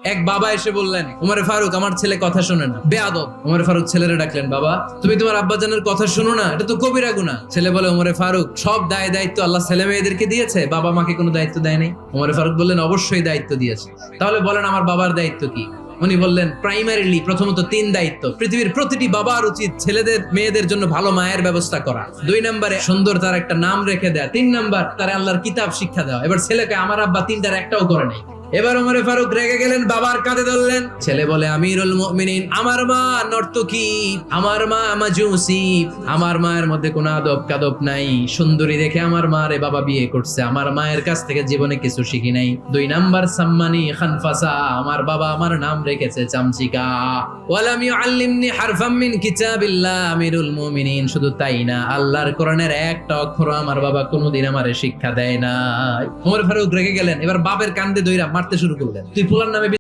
এক বাবা এসে বললেন, ওমরে ফারুক আমার ছেলে কথা শোনে না, বেয়াদব। ওমরে ফারুক ছেলেরে ডাকলেন, বাবা তুমি তোমার আব্বাজানের কথা শোনো না, এটা তো কবিরা গুনাহ। ছেলে বলে, ওমরে ফারুক সব দায়িত্ব আল্লাহ ছেলে মেয়েদেরকে দিয়েছে, বাবা মাকে কোনো দায়িত্ব দেয় নাই। ওমরে ফারুক বললেন, অবশ্যই দায়িত্ব দিয়েছে। তাহলে বলেন আমার বাবার দায়িত্ব কি? উনি বললেন, প্রাইমারিলি প্রথমত 3 দায়িত্ব। পৃথিবীর প্রতিটি বাবার উচিত ছেলেদের মেয়েদের জন্য ভালো মায়ের ব্যবস্থা করা। 2 নম্বরে সুন্দর তার একটা নাম রেখে দেয়া। 3 নাম্বার তার আল্লাহর কিতাব শিক্ষা দেওয়া। এবার ছেলেকে আমার আব্বা 3টার একটাও করে নাই। এবার ওমরে ফারুক রেগে গেলেন, বাবার কাঁধে ধরলেন। ছেলে বলে, আমিরুল মুমিনিন, আমার মা নর্তকী, আমার মা মাজুসি, আমার মায়ের মধ্যে কোনো আদব কাদব নাই, সুন্দরী দেখে আমার মা রে বাবা বিয়ে করছে, আমার মায়ের কাছ থেকে জীবনে কিছু শিখি নাই। 2 নাম্বার সাম্মানি খানফাসা, আমার বাবা আমার নাম রেখেছে চামচিকা। ওয়ালাম ইউআল্লিমনি হারফাম মিন কিতাবিল্লাহ, আমিরুল মুমিনিন, শুধু তাই না, আল্লাহর কোরআনের একটা অক্ষর আমার বাবা কোনোদিন আমারে শিক্ষা দেয় না। ওমর ফারুক রেগে গেলেন, এবার বাপের কান্দে দইরা মারতে শুরু করলেন। তুই ফুলার নামে